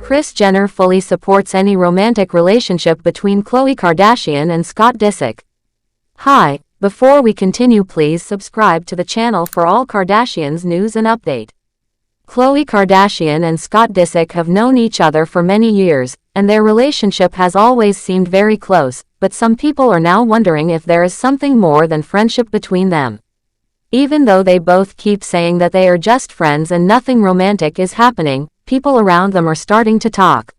Kris Jenner fully supports any romantic relationship between Khloe Kardashian and Scott Disick. Hi, before we continue, please subscribe to the channel for all Kardashians news and update. Khloe Kardashian and Scott Disick have known each other for many years, and their relationship has always seemed very close, but some people are now wondering if there is something more than friendship between them. Even though they both keep saying that they are just friends and nothing romantic is happening, people around them are starting to talk.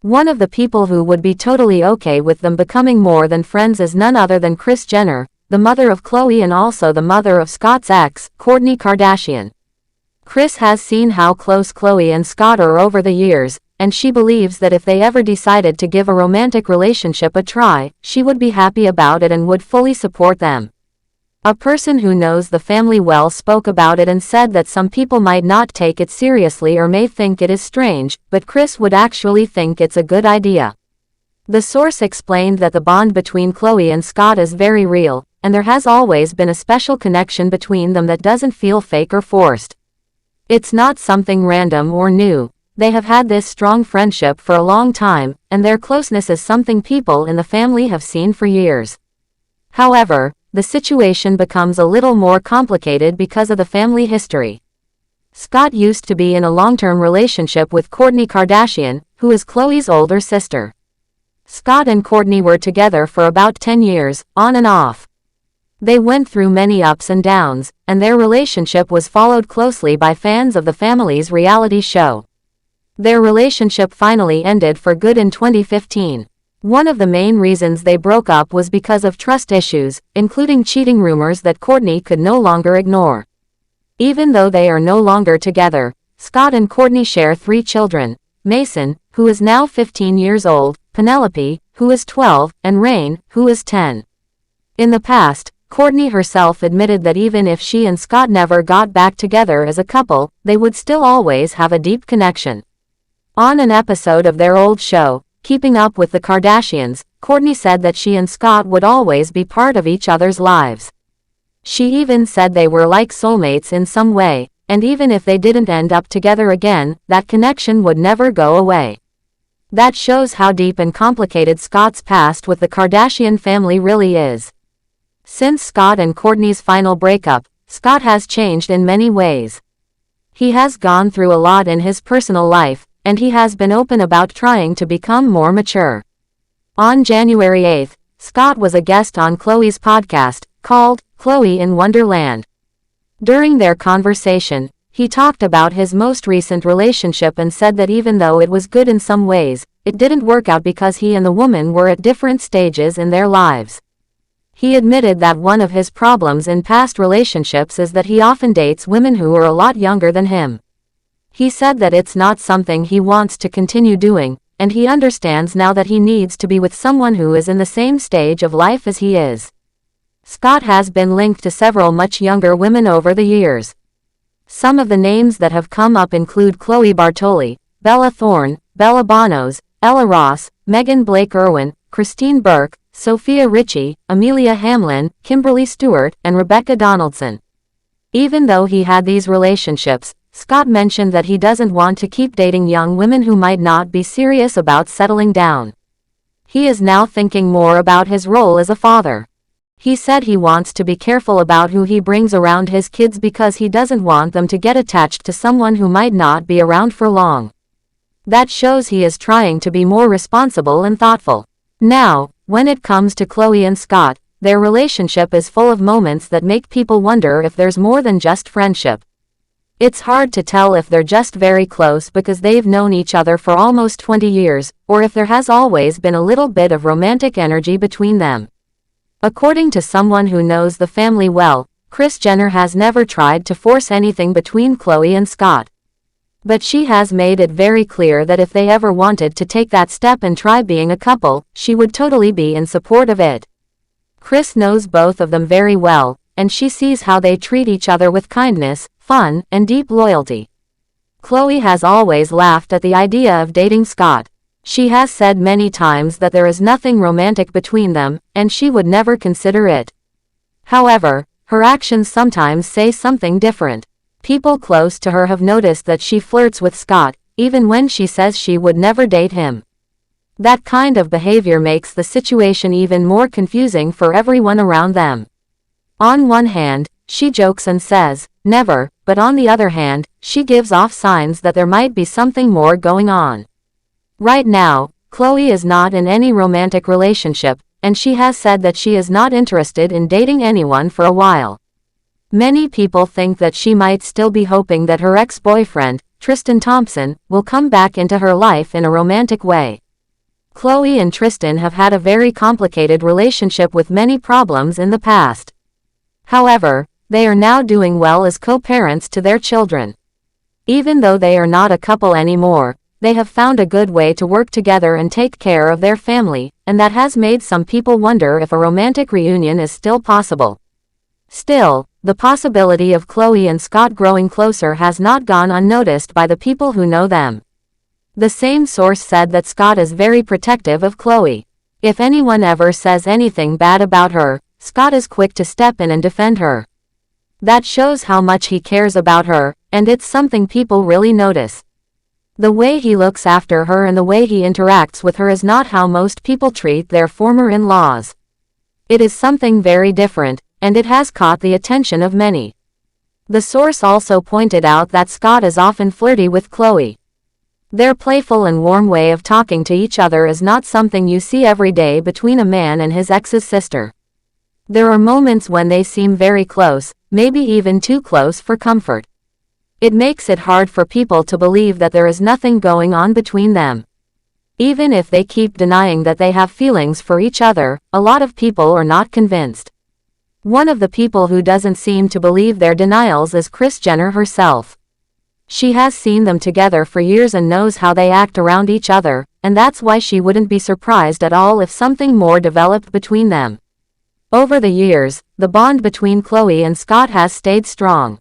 One of the people who would be totally okay with them becoming more than friends is none other than Kris Jenner, the mother of Khloe and also the mother of Scott's ex, Kourtney Kardashian. Kris has seen how close Khloe and Scott are over the years, and she believes that if they ever decided to give a romantic relationship a try, she would be happy about it and would fully support them. A person who knows the family well spoke about it and said that some people might not take it seriously or may think it is strange, but Kris would actually think it's a good idea. The source explained that the bond between Khloe and Scott is very real, and there has always been a special connection between them that doesn't feel fake or forced. It's not something random or new. They have had this strong friendship for a long time, and their closeness is something people in the family have seen for years. However, the situation becomes a little more complicated because of the family history. Scott used to be in a long-term relationship with Kourtney Kardashian, who is Khloe's older sister. Scott and Kourtney were together for about 10 years, on and off. They went through many ups and downs, and their relationship was followed closely by fans of the family's reality show. Their relationship finally ended for good in 2015. One of the main reasons they broke up was because of trust issues, including cheating rumors that Kourtney could no longer ignore. Even though they are no longer together, Scott and Kourtney share 3 children: Mason, who is now 15 years old, Penelope, who is 12, and Rain, who is 10. In the past, Kourtney herself admitted that even if she and Scott never got back together as a couple, they would still always have a deep connection. On an episode of their old show, Keeping Up with the Kardashians, Kourtney said that she and Scott would always be part of each other's lives. She even said they were like soulmates in some way, and even if they didn't end up together again, that connection would never go away. That shows how deep and complicated Scott's past with the Kardashian family really is. Since Scott and Kourtney's final breakup, Scott has changed in many ways. He has gone through a lot in his personal life, and he has been open about trying to become more mature. On January 8, Scott was a guest on Khloe's podcast, called Khloe in Wonderland. During their conversation, he talked about his most recent relationship and said that even though it was good in some ways, it didn't work out because he and the woman were at different stages in their lives. He admitted that one of his problems in past relationships is that he often dates women who are a lot younger than him. He said that it's not something he wants to continue doing, and he understands now that he needs to be with someone who is in the same stage of life as he is. Scott has been linked to several much younger women over the years. Some of the names that have come up include Chloe Bartoli, Bella Thorne, Bella Bonos, Ella Ross, Megan Blake Irwin, Christine Burke, Sophia Richie, Amelia Hamlin, Kimberly Stewart, and Rebecca Donaldson. Even though he had these relationships, Scott mentioned that he doesn't want to keep dating young women who might not be serious about settling down. He is now thinking more about his role as a father. He said he wants to be careful about who he brings around his kids because he doesn't want them to get attached to someone who might not be around for long. That shows he is trying to be more responsible and thoughtful. Now, when it comes to Khloe and Scott, their relationship is full of moments that make people wonder if there's more than just friendship. It's hard to tell if they're just very close because they've known each other for almost 20 years, or if there has always been a little bit of romantic energy between them. According to someone who knows the family well, Kris Jenner has never tried to force anything between Khloe and Scott. But she has made it very clear that if they ever wanted to take that step and try being a couple, she would totally be in support of it. Kris knows both of them very well, and she sees how they treat each other with kindness, fun, and deep loyalty. Khloe has always laughed at the idea of dating Scott. She has said many times that there is nothing romantic between them, and she would never consider it. However, her actions sometimes say something different. People close to her have noticed that she flirts with Scott, even when she says she would never date him. That kind of behavior makes the situation even more confusing for everyone around them. On one hand, she jokes and says, never, but on the other hand, she gives off signs that there might be something more going on. Right now, Khloe is not in any romantic relationship, and she has said that she is not interested in dating anyone for a while. Many people think that she might still be hoping that her ex-boyfriend, Tatum Thompson, will come back into her life in a romantic way. Khloe and Tristan have had a very complicated relationship with many problems in the past. However, they are now doing well as co-parents to their children. Even though they are not a couple anymore, they have found a good way to work together and take care of their family, and that has made some people wonder if a romantic reunion is still possible. Still, the possibility of Khloe and Scott growing closer has not gone unnoticed by the people who know them. The same source said that Scott is very protective of Khloe. If anyone ever says anything bad about her, Scott is quick to step in and defend her. That shows how much he cares about her, and it's something people really notice. The way he looks after her and the way he interacts with her is not how most people treat their former in-laws. It is something very different, and it has caught the attention of many. The source also pointed out that Scott is often flirty with Khloe. Their playful and warm way of talking to each other is not something you see every day between a man and his ex's sister. There are moments when they seem very close, maybe even too close for comfort. It makes it hard for people to believe that there is nothing going on between them. Even if they keep denying that they have feelings for each other, a lot of people are not convinced. One of the people who doesn't seem to believe their denials is Kris Jenner herself. She has seen them together for years and knows how they act around each other, and that's why she wouldn't be surprised at all if something more developed between them. Over the years, the bond between Khloe and Scott has stayed strong.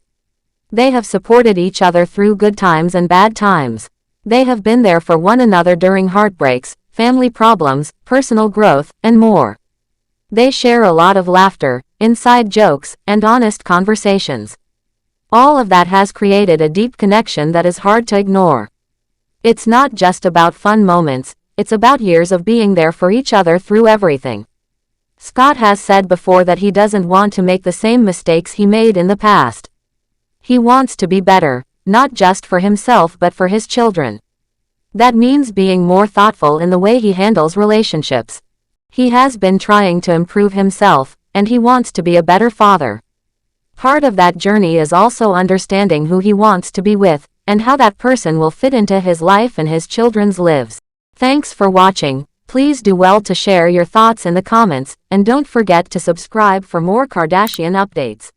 They have supported each other through good times and bad times. They have been there for one another during heartbreaks, family problems, personal growth, and more. They share a lot of laughter, inside jokes, and honest conversations. All of that has created a deep connection that is hard to ignore. It's not just about fun moments, it's about years of being there for each other through everything. Scott has said before that he doesn't want to make the same mistakes he made in the past. He wants to be better, not just for himself but for his children. That means being more thoughtful in the way he handles relationships. He has been trying to improve himself, and he wants to be a better father. Part of that journey is also understanding who he wants to be with, and how that person will fit into his life and his children's lives. Thanks for watching. Please do well to share your thoughts in the comments, and don't forget to subscribe for more Kardashian updates.